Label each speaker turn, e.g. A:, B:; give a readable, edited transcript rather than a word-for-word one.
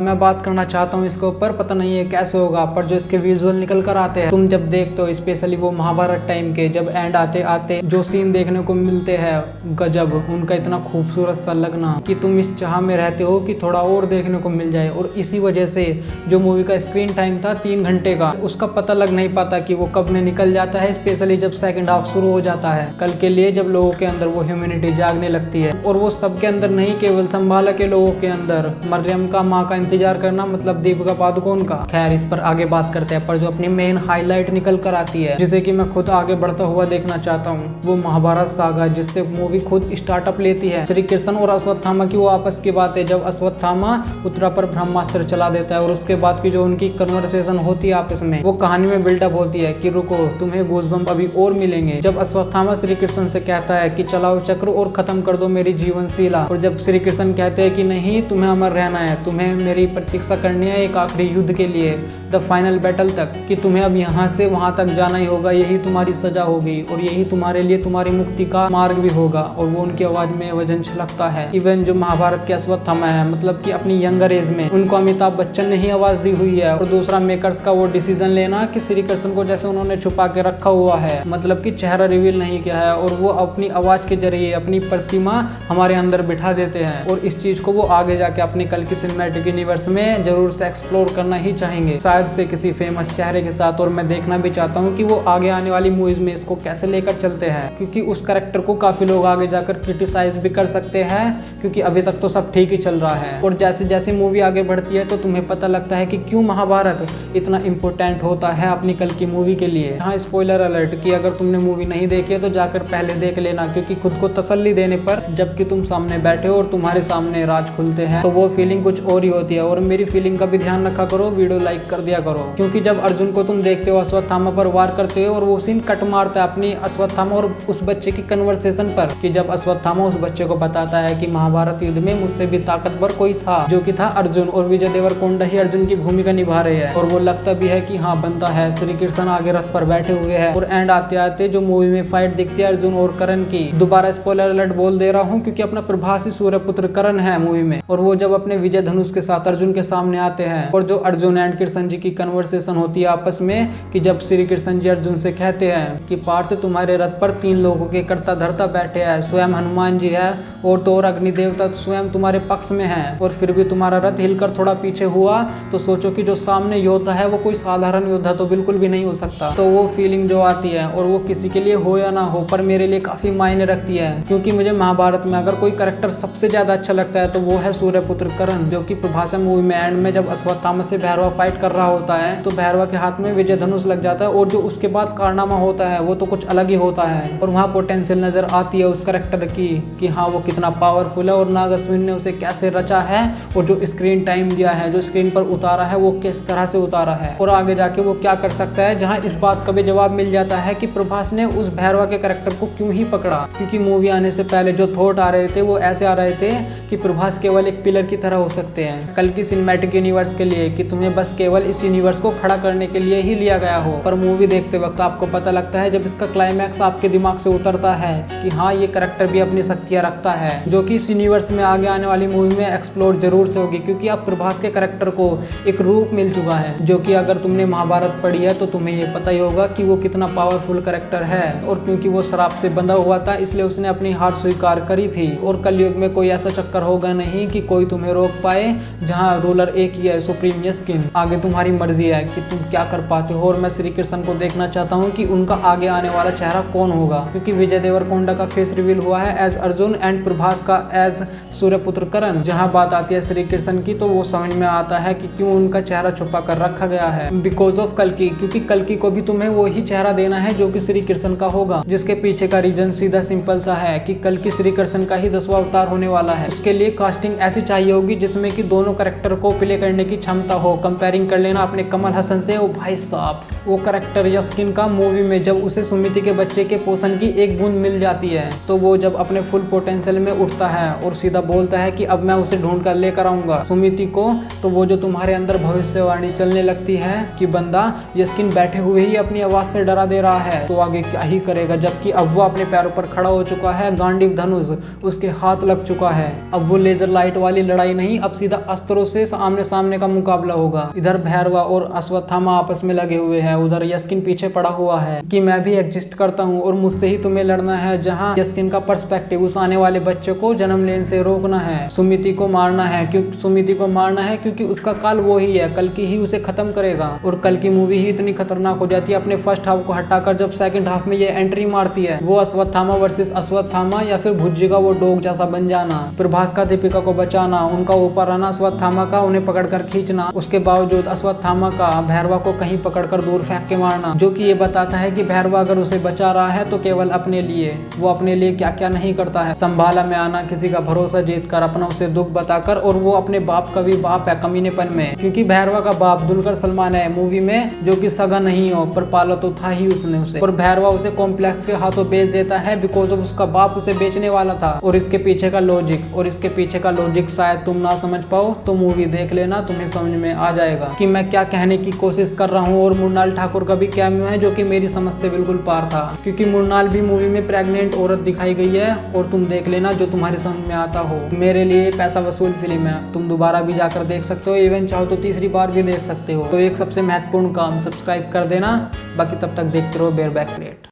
A: मैं बात करना चाहता हूँ इसके ऊपर, पता नहीं है कैसे होगा, पर जो इसके विजुअल निकल कर आते हैं तुम जब देखते हो, स्पेशली वो महाभारत टाइम के जब एंड आते आते जो सीन देखने को मिलते हैं, गजब उनका इतना खूबसूरत सा लगना कि तुम इस चाह में रहते हो कि थोड़ा और देखने को मिल जाए। और इसी वजह से जो मूवी का स्क्रीन टाइम था 3 घंटे का, उसका पता लग नहीं पाता कि वो कब में निकल जाता है, स्पेशली जब सेकंड हाफ शुरू हो जाता है कल के लिए, जब लोगों के अंदर वो ह्यूमैनिटी जागने लगती है। और वो सबके अंदर नहीं, केवल संभाला के लोगों के अंदर मरियम का माँ का इंतजार करना, मतलब दीपिका पादुकोण का। खैर इस पर आगे बात करते हैं, पर जो अपनी मेन हाईलाइट निकल कर आती है जिसे कि मैं खुद आगे बढ़ता हुआ देखना चाहता हूँ, वो महाभारत सागा, जिससे मूवी खुद स्टार्टअप लेती है। श्री कृष्ण और अश्वत्थामा की वो आपस की बात है, जब अश्वत्थामा उत्तरा पर ब्रह्मास्त्र चला देता है और उसके बाद की जो उनकी कन्वर्सेशन होती है आपस में, वो कहानी में बिल्डअप होती है कि रुको तुम्हें गूज़बम्प अभी और मिलेंगे। जब अश्वत्थामा श्री कृष्ण से कहता है कि चलाओ चक्र और खत्म कर दो मेरी जीवनशीला, और जब श्री कृष्ण कहते हैं कि नहीं तुम्हें अमर रहना है, तुम्हें मेरी प्रतीक्षा करनी है एक आखिरी युद्ध के लिए, द फाइनल बैटल तक, कि तुम्हें अब यहाँ से वहां तक जाना ही होगा, यही तुम्हारी सजा होगी और यही तुम्हारे लिए तुम्हारी मुक्ति का मार्ग भी होगा। और वो उनकी आवाज में वजन छलकता है। इवन जो महाभारत के अश्वत्थामा है, मतलब कि अपनी यंगर एज में, उनको अमिताभ बच्चन ने ही आवाज दी हुई है। और दूसरा मेकर्स का वो डिसीजन लेना कि श्री कृष्ण को जैसे उन्होंने छुपा के रखा हुआ है, मतलब कि चेहरा रिवील नहीं किया है, और वो अपनी आवाज के जरिए अपनी प्रतिमा हमारे अंदर बिठा देते हैं। और इस चीज को वो आगे जाके अपनी कल की सिनेमैटिक यूनिवर्स में जरूर से एक्सप्लोर करना ही चाहेंगे, शायद से किसी फेमस चेहरे के साथ। और मैं देखना भी चाहता हूँ कि वो आगे आने वाली मूवीज में इसको कैसे लेकर चलते हैं, क्योंकि उस कैरेक्टर को काफी लोग आगे जाकर क्रिटिसाइज भी कर सकते हैं, क्योंकि अभी तक तो सब ठीक ही चल रहा है। और जैसे जैसे मूवी आगे बढ़ती है तो तुम्हें पता लगता है कि क्यों महाभारत इतना इम्पोर्टेंट होता है अपनी कल की मूवी के लिए। हाँ, स्पॉइलर अलर्ट कि अगर तुमने मूवी नहीं देखी है तो जाकर पहले देख लेना, क्योंकि खुद को तसल्ली देने पर जबकि तुम सामने बैठे हो और तुम्हारे सामने राज खुलते हैं तो वो फीलिंग कुछ और ही होती है। और मेरी फीलिंग का भी ध्यान रखा करो, वीडियो लाइक कर दिया करो, क्योंकि जब अर्जुन को तुम देखते हो अश्वत्थामा पर वार करते हो और वो सीन कट मारता है अपनी अश्वत्थामा और उस बच्चे की कन्वर्सेशन पर, कि जब अश्वत्थामा उस बच्चे को बताता है कि महाभारत युद्ध में मुझसे भी ताकतवर कोई था जो कि था अर्जुन, और विजय देवरकोंडा ही अर्जुन की भूमिका निभा रहे हैं। और वो लगता भी है कि हाँ बनता है। श्री कृष्ण आगे रथ पर बैठे हुए हैं और एंड आते आते जो मूवी में फाइट दिखती है अर्जुन और करण की, दोबारा स्पॉइलर अलर्ट बोल दे रहा हूँ क्योंकि अपना प्रभासी सूर्यपुत्र करण है मूवी में, और वो जब अपने विजय धनुष के साथ अर्जुन के सामने आते हैं और जो अर्जुन एंड कृष्ण जी की कन्वर्सेशन होती है आपस में, कि जब श्री कृष्ण जी अर्जुन से कहते हैं कि पार्थ तुम्हारे रथ पर 3 लोगों के कर्ता धर्ता बैठे हैं, स्वयं हनुमान जी है और तो और अग्नि देवता स्वयं तुम्हारे पक्ष में है, और फिर भी तुम्हारा रथ हिलकर थोड़ा पीछे हुआ, तो सोचो कि जो सामने योद्धा है वो कोई साधारण योद्धा तो बिल्कुल भी नहीं हो सकता। तो वो फीलिंग जो आती है, और वो किसी के लिए हो या ना हो, पर मेरे लिए काफी मायने रखती है, क्योंकि मुझे महाभारत में अगर कोई कैरेक्टर सबसे ज्यादा अच्छा लगता है तो वो है सूर्यपुत्र करण, जो कि प्रभासा मूवी में एंड में जब अश्वत्थामा से भैरवा फाइट कर रहा होता है तो भैरवा के हाथ में विजय धनुष लग जाता है, और जो उसके बाद कारनामा होता है वो तो कुछ अलग ही होता है। और वहाँ पोटेंशियल नजर आती है उस कैरेक्टर की कि हाँ वो कितना पावरफुल है और नाग अश्विन ने उसे कैसे रचा है, और जो स्क्रीन टाइम दिया है, जो स्क्रीन पर उतारा है, वो किस तरह से उतारा है, और आगे जाके वो क्या कर सकता है, जहाँ इस बात का भी जवाब मिल जाता है कि प्रभास ने उस भैरवा के कैरेक्टर को क्यों ही पकड़ा। क्योंकि मूवी आने से पहले जो थॉट आ रहे थे वो ऐसे आ रहे थे कि प्रभास केवल एक पिलर की तरह हो सकते हैं कल की सिनेमैटिक यूनिवर्स के लिए, कि तुम्हें बस केवल इस यूनिवर्स को खड़ा करने के लिए ही लिया गया हो। पर मूवी देखते वक्त आपको पता लगता है, जब इसका क्लाइमैक्स आपके दिमाग से उतरता है, कि हाँ ये कैरेक्टर भी अपनी शक्तियां रखता है, जो कि इस यूनिवर्स में आगे आने वाली मूवी में एक्सप्लोर जरूर से होगी, क्योंकि अब प्रभास के कैरेक्टर को एक रूप मिल चुका है, जो कि अगर तुमने महाभारत पढ़ी है तो तुम्हें ये पता ही होगा कि वो कितना पावरफुल कैरेक्टर है। और क्योंकि वो शराब से बंधा हुआ था इसलिए उसने अपनी हार स्वीकार करी थी, और कलयुग में कोई ऐसा चक्कर होगा नहीं कि कोई तुम्हें रोक पाए, जहाँ रूलर एक ही है, सुप्रीम यस्किन। आगे तुम्हारी मर्जी है कि तुम क्या कर पाते हो, और मैं श्री कृष्ण को देखना चाहता हूँ कि उनका आगे आने वाला चेहरा कौन होगा, क्योंकि विजय देवरकोंडा का फेस रिवील हुआ है एज अर्जुन एंड प्रभास का एज सूर्यपुत्र करण। जहाँ बात आती है श्री कृष्ण की तो वो समझ में आता है कि क्यों उनका चेहरा छुपा कर रखा गया है, बिकॉज ऑफ कल्कि, क्योंकि कल्कि को भी तुम्हें वो ही चेहरा देना है जो कि श्री कृष्ण का होगा, जिसके पीछे का रीजन सीधा सिंपल सा है कि कल्कि श्री कृष्ण का ही 10वां अवतार होने वाला है। उसके लिए कास्टिंग ऐसी चाहिए होगी जिसमें कि दोनों कैरेक्टर को प्ले करने की क्षमता हो। कंपेयरिंग कर लेना अपने कमल हसन से, ओ भाई साहब वो कैरेक्टर यस्किन का मूवी में जब उसे सुमिति के बच्चे के पोषण की एक बूंद मिल जाती है तो वो जब अपने फुल पोटेंशियल में उठता है और सीधा बोलता है कि अब मैं उसे ढूंढ कर लेकर आऊंगा सुमिति को, तो वो जो तुम्हारे अंदर भविष्यवाणी चलने लगती है कि बंदा यस्किन बैठे हुए ही अपनी आवाज से डरा दे रहा है तो आगे क्या ही करेगा, जबकि अब वो अपने पैरों पर खड़ा हो चुका है, गांडीव धनुष उसके हाथ लग चुका है। अब वो लेजर लाइट वाली लड़ाई नहीं, अब सीधा अस्त्रों से आमने सामने का मुकाबला होगा। इधर भैरवा और अश्वत्थामा आपस में लगे हुए हैं, उधर यस्किन पीछे पड़ा हुआ है कि मैं भी एग्जिस्ट करता हूँ और मुझसे ही तुम्हें लड़ना है। जहाँ यस्किन का पर्सपेक्टिव उस आने वाले बच्चे को जन्म लेने से रोकना है, सुमिति को मारना है, क्योंकि उसका काल वो ही है, कल की ही उसे खत्म करेगा। और कल की मूवी ही इतनी खतरनाक हो जाती है अपने फर्स्ट हाफ को हटाकर, जब सेकंड हाफ में ये एंट्री मारती है, वो अश्वत्थामा वर्सेस अश्वत्थामा या फिर भुज्जी का वो डॉग जैसा बन जाना, प्रभास का दीपिका को बचाना, उनका ऊपर आना अश्वत्थामा का, उन्हें पकड़कर खींचना, उसके बावजूद अश्वत्थामा का भैरवा को कहीं पकड़कर दूर फेंक के मारना, जो कि ये बताता है कि भैरवा अगर उसे बचा रहा है तो केवल अपने लिए, वो अपने लिए क्या क्या नहीं करता है। संभाला में आना, किसी का भरोसा जीतकर, अपना उसे दुख बताकर, और वो अपने बाप का भी बाप है कमीनेपन में, क्योंकि भैरवा का बाप दुलकर सलमान है मूवी में, जो कि सगा नहीं हो पर पाला तो था ही उसने उसे, और भैरवा उसे कॉम्प्लेक्स के हाथों बेच देता है बिकॉज ऑफ उसका बाप उसे बेचने वाला था। और इसके पीछे का लॉजिक शायद तुम ना समझ पाओ तो मूवी देख लेना, तुम्हें समझ में आ जाएगा कि मैं क्या कहने की कोशिश कर रहा हूँ। और मुन्नाल ठाकुर का भी कैमियो है जो कि मेरी समझ से बिल्कुल पार था, क्योंकि मुन्नाल भी मूवी में प्रेग्नेंट औरत दिखाई गई है, और तुम देख लेना जो तुम्हारी समझ में आता हो। मेरे लिए पैसा वसूल फिल्म है, तुम दोबारा भी जाकर देख सकते हो, इवन चाहो तो तीसरी बार भी देख सकते हो। तो एक सबसे महत्वपूर्ण काम, सब्सक्राइब कर देना। बाकी तब तक देखते रहो बेयरबैक क्रिएट।